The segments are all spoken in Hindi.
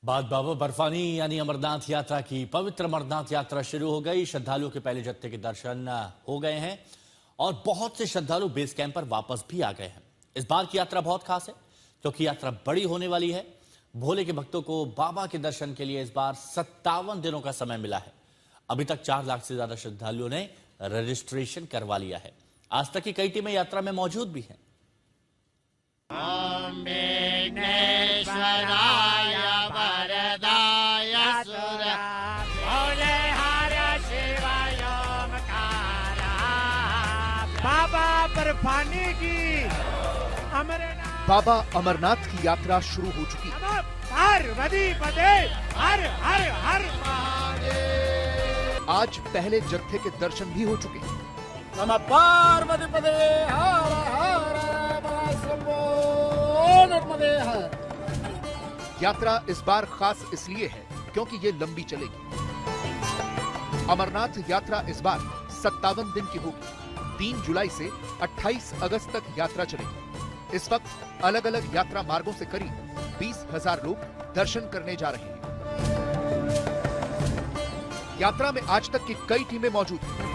बाद बाबा बर्फानी यानी अमरनाथ यात्रा की पवित्र अमरनाथ यात्रा शुरू हो गई। श्रद्धालुओं के पहले जत्थे के दर्शन हो गए हैं और बहुत से श्रद्धालु बेस कैंप पर वापस भी आ गए हैं। इस बार की यात्रा बहुत खास है क्योंकि यात्रा बड़ी होने वाली है। भोले के भक्तों को बाबा के दर्शन के लिए इस बार 57 दिनों का समय मिला है। अभी तक 4 लाख से ज्यादा श्रद्धालुओं ने रजिस्ट्रेशन करवा लिया है। आज तक की कई टीमें यात्रा में मौजूद भी हैं। बाबा बर्फानी की बाबा अमरनाथ की यात्रा शुरू हो चुकी है। पार्वती पदे हर हर हर आज पहले जत्थे के दर्शन भी हो चुके हैं। नमः पार्वती पदे हर हर नर्मदे हर। यात्रा इस बार खास इसलिए है क्योंकि ये लंबी चलेगी। अमरनाथ यात्रा इस बार 57 दिन की होगी। 3 जुलाई से 28 अगस्त तक यात्रा चलेगी। इस वक्त अलग अलग यात्रा मार्गों से करीब 20,000 लोग दर्शन करने जा रहे हैं। यात्रा में आज तक की कई टीमें मौजूद हैं।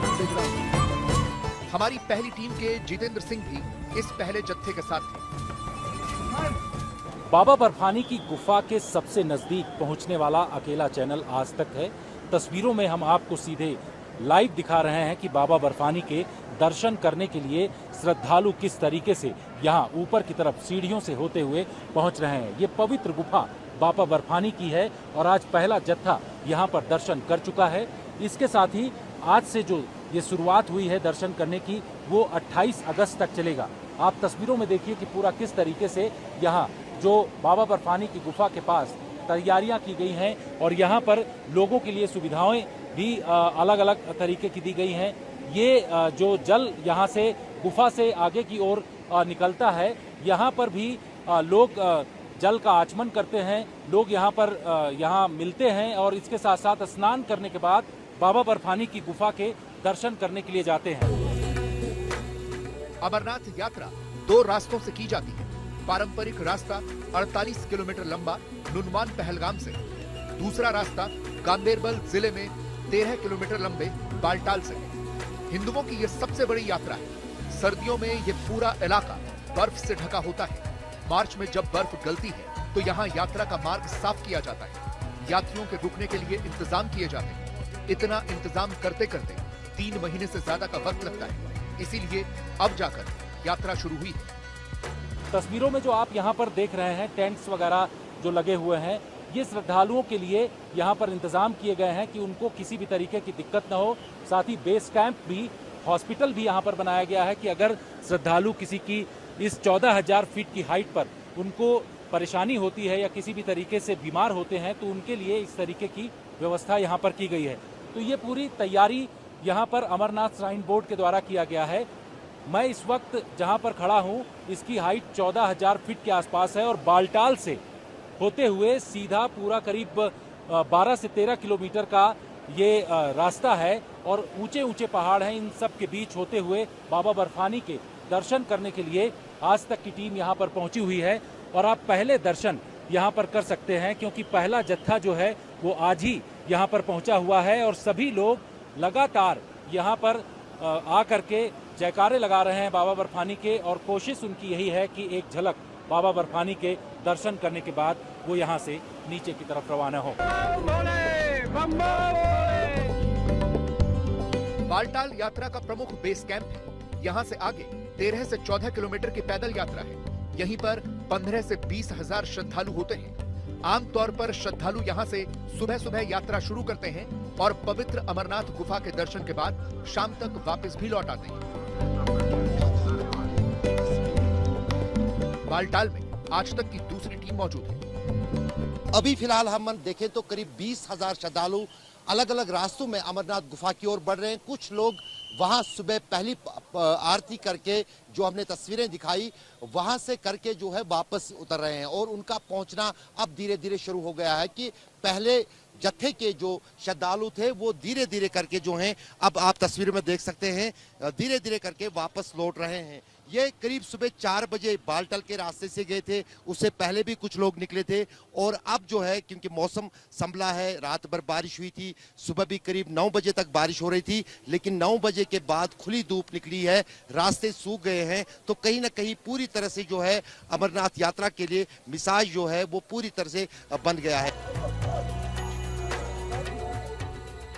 हमारी पहली टीम के जितेंद्र सिंह भी इस पहले जत्थे के साथ थे। बाबा बर्फानी की गुफा के सबसे नजदीक पहुंचने वाला अकेला चैनल आज तक है। तस्वीरों में हम आपको सीधे लाइव दिखा रहे हैं कि बाबा बर्फानी के दर्शन करने के लिए श्रद्धालु किस तरीके से यहां ऊपर की तरफ सीढ़ियों से होते हुए पहुंच रहे हैं। ये पवित्र गुफा बाबा बर्फानी की है और आज पहला जत्था यहां पर दर्शन कर चुका है। इसके साथ ही आज से जो ये शुरुआत हुई है दर्शन करने की, वो 28 अगस्त तक चलेगा। आप तस्वीरों में देखिए कि पूरा किस तरीके से यहाँ जो बाबा बर्फानी की गुफा के पास तैयारियां की गई हैं और यहाँ पर लोगों के लिए सुविधाएं भी अलग अलग तरीके की दी गई हैं। ये जो जल यहाँ से गुफा से आगे की ओर निकलता है, यहाँ पर भी लोग जल का आचमन करते हैं। लोग यहाँ पर यहाँ मिलते हैं और इसके साथ साथ स्नान करने के बाद बाबा बर्फानी की गुफा के दर्शन करने के लिए जाते हैं। अमरनाथ यात्रा 2 रास्तों से की जाती है। पारंपरिक रास्ता 48 किलोमीटर लंबा नुनवान पहलगाम से, दूसरा रास्ता गांदेरबल जिले में 13 किलोमीटर लंबे बालटाल से। हिंदुओं की यह सबसे बड़ी यात्रा है। सर्दियों में ये पूरा इलाका बर्फ से ढका होता है। मार्च में जब बर्फ गलती है तो यहाँ यात्रा का मार्ग साफ किया जाता है। यात्रियों के रुकने के लिए इंतजाम किए जाते हैं। इतना इंतजाम करते करते 3 महीने से ज्यादा का वक्त लगता है। इसीलिए अब जाकर यात्रा शुरू हुई है। तस्वीरों में जो आप यहाँ पर देख रहे हैं, टेंट्स वगैरह जो लगे हुए हैं, ये श्रद्धालुओं के लिए यहाँ पर इंतजाम किए गए हैं कि उनको किसी भी तरीके की दिक्कत न हो। साथ ही बेस कैंप भी, हॉस्पिटल भी यहाँ पर बनाया गया है कि अगर श्रद्धालु किसी की इस 14,000 फीट की हाइट पर उनको परेशानी होती है या किसी भी तरीके से बीमार होते हैं तो उनके लिए इस तरीके की व्यवस्था यहाँ पर की गई है। तो ये पूरी तैयारी यहाँ पर अमरनाथ श्राइन बोर्ड के द्वारा किया गया है। मैं इस वक्त जहाँ पर खड़ा हूँ, इसकी हाइट 14,000 फीट के आसपास है और बालटाल से होते हुए सीधा पूरा करीब 12 से 13 किलोमीटर का ये रास्ता है और ऊंचे ऊंचे पहाड़ हैं। इन सब के बीच होते हुए बाबा बर्फानी के दर्शन करने के लिए आज तक की टीम यहाँ पर पहुंची हुई है और आप पहले दर्शन यहाँ पर कर सकते हैं क्योंकि पहला जत्था जो है वो आज ही यहाँ पर पहुंचा हुआ है और सभी लोग लगातार यहाँ पर आ करके जयकारे लगा रहे हैं बाबा बर्फानी के और कोशिश उनकी यही है कि एक झलक बाबा बर्फानी के दर्शन करने के बाद वो यहाँ से नीचे की तरफ रवाना हो। बालटाल यात्रा का प्रमुख बेस कैंप है। यहाँ से आगे 13 से 14 किलोमीटर की पैदल यात्रा है। यहीं पर 15 से 20,000 श्रद्धालु होते हैं। आमतौर पर श्रद्धालु यहाँ से सुबह सुबह यात्रा शुरू करते हैं और पवित्र अमरनाथ गुफा के दर्शन के बाद शाम तक वापस भी लौट आते हैं। बालटाल में आज तक की दूसरी टीम मौजूद है। अभी फिलहाल हम देखें तो करीब 20,000 श्रद्धालु अलग अलग रास्तों में अमरनाथ गुफा की ओर बढ़ रहे हैं। कुछ लोग वहां सुबह पहली आरती करके, जो हमने तस्वीरें दिखाई, वहां से करके जो है वापस उतर रहे हैं और उनका पहुंचना अब धीरे धीरे शुरू हो गया है कि पहले जत्थे के जो श्रद्धालु थे वो धीरे धीरे करके जो हैं, अब आप तस्वीर में देख सकते हैं, धीरे धीरे करके वापस लौट रहे हैं। ये करीब सुबह 4 बजे बालटल के रास्ते से गए थे, उससे पहले भी कुछ लोग निकले थे और अब जो है क्योंकि मौसम संभला है, रात भर बारिश हुई थी, सुबह भी करीब 9 बजे तक बारिश हो रही थी, लेकिन 9 बजे के बाद खुली धूप निकली है, रास्ते सूख गए हैं, तो कहीं ना कहीं पूरी तरह से जो है अमरनाथ यात्रा के लिए मिजाज जो है वो पूरी तरह से बन गया है।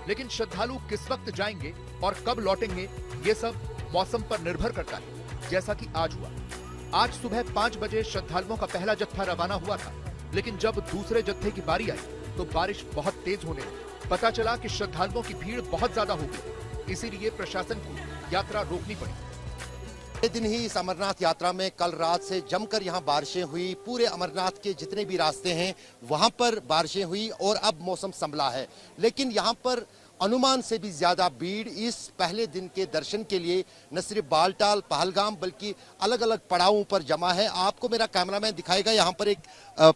लेकिन श्रद्धालु किस वक्त जाएंगे और कब लौटेंगे ये सब मौसम पर निर्भर करता है, जैसा कि आज हुआ। आज सुबह 5 बजे श्रद्धालुओं का पहला जत्था रवाना हुआ था, लेकिन जब दूसरे जत्थे की बारी आई तो बारिश बहुत तेज होने लगी। पता चला कि श्रद्धालुओं की भीड़ बहुत ज्यादा हो गई, इसीलिए प्रशासन को यात्रा रोकनी पड़ी। ये दिन ही इस अमरनाथ यात्रा में कल रात से जमकर यहाँ बारिशें हुई, पूरे अमरनाथ के जितने भी रास्ते हैं वहां पर बारिशें हुई और अब मौसम संभला है, लेकिन यहाँ पर अनुमान से भी ज्यादा भीड़ इस पहले दिन के दर्शन के लिए न सिर्फ बालटाल पहलगाम बल्कि अलग अलग पड़ावों पर जमा है। आपको मेरा कैमरामैन दिखाएगा, यहाँ पर एक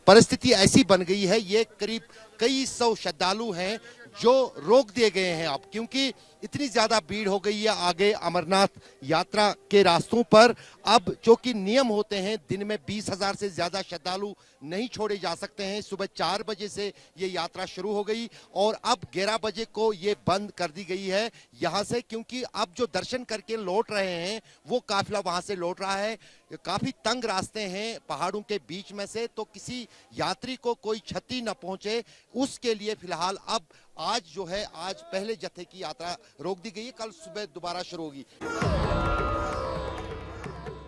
परिस्थिति ऐसी बन गई है, ये करीब कई सौ श्रद्धालु हैं जो रोक दिए गए हैं अब, क्योंकि इतनी ज्यादा भीड़ हो गई है आगे अमरनाथ यात्रा के रास्तों पर। अब जो कि नियम होते हैं, दिन में 20,000 से ज्यादा श्रद्धालु नहीं छोड़े जा सकते हैं। सुबह 4 बजे से ये यात्रा शुरू हो गई और अब 11 बजे को ये बंद कर दी गई है यहाँ से, क्योंकि अब जो दर्शन करके लौट रहे हैं वो काफिला वहां से लौट रहा है। काफी तंग रास्ते हैं पहाड़ों के बीच में से, तो किसी यात्री को कोई क्षति न पहुंचे उसके लिए फिलहाल अब आज जो है आज पहले जत्थे की यात्रा रोक दी गई है, कल सुबह दोबारा शुरू होगी।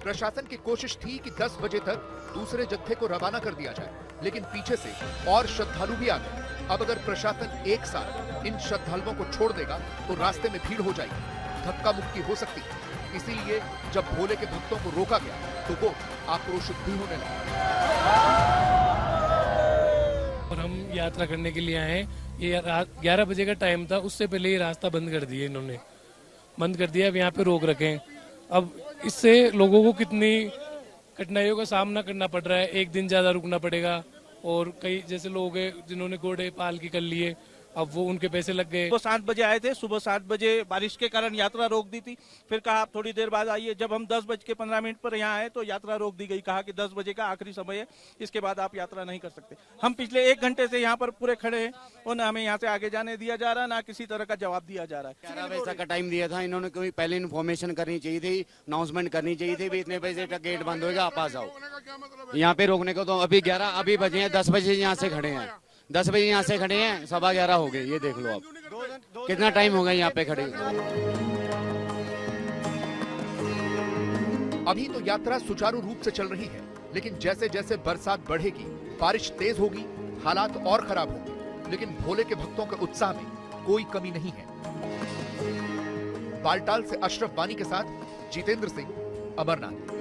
प्रशासन की कोशिश थी कि 10 बजे तक दूसरे जत्थे को रवाना कर दिया जाए, लेकिन पीछे से और श्रद्धालु भी आ गए। अब अगर प्रशासन एक साथ इन श्रद्धालुओं को छोड़ देगा तो रास्ते में भीड़ हो जाएगी, धक्का मुक्की हो सकती है। इसीलिए जब भोले के भक्तों को रोका गया तो वो आक्रोशित भी होने लगे। और हम यात्रा करने के लिए आए हैं। ये रात 11 बजे का टाइम था, उससे पहले ये रास्ता बंद कर दिया, इन्होंने बंद कर दिया। अब यहाँ पे रोक रखे हैं। अब इससे लोगों को कितनी कठिनाइयों का सामना करना पड़ रहा है। एक दिन ज्यादा रुकना पड़ेगा और कई जैसे लोग हैं जिन्होंने घोड़े पाल के कर लिए, अब वो उनके पैसे लग गए। वो 7 बजे आए थे, सुबह 7 बजे बारिश के कारण यात्रा रोक दी थी। फिर कहा आप थोड़ी देर बाद आइए। जब हम 10:15 पर यहाँ आए तो यात्रा रोक दी गई, कहा कि 10 बजे का आखिरी समय है, इसके बाद आप यात्रा नहीं कर सकते। हम पिछले 1 घंटे से यहाँ पर पूरे खड़े हैं और ना हमें यहाँ से आगे जाने दिया जा रहा, ना किसी तरह का जवाब दिया जा रहा है। 11 बजे का टाइम दिया था इन्होंने, कोई पहले इन्फॉर्मेशन करनी चाहिए थी, अनाउंसमेंट करनी चाहिए थी भी इतने बजे तक गेट बंद होगा, आप आ जाओ। यहाँ पे रोकने को तो अभी 11 अभी बजे हैं, 10 बजे यहाँ से खड़े हैं, 10 बजे यहाँ से खड़े हैं, 11:15 हो गए। ये देख लो आप कितना टाइम हो गया यहाँ पे खड़े। अभी तो यात्रा सुचारू रूप से चल रही है, लेकिन जैसे जैसे बरसात बढ़ेगी, बारिश तेज होगी, हालात और खराब होंगे। लेकिन भोले के भक्तों के उत्साह में कोई कमी नहीं है। बालटाल से अशरफ बानी के साथ जितेंद्र सिंह, अमरनाथ।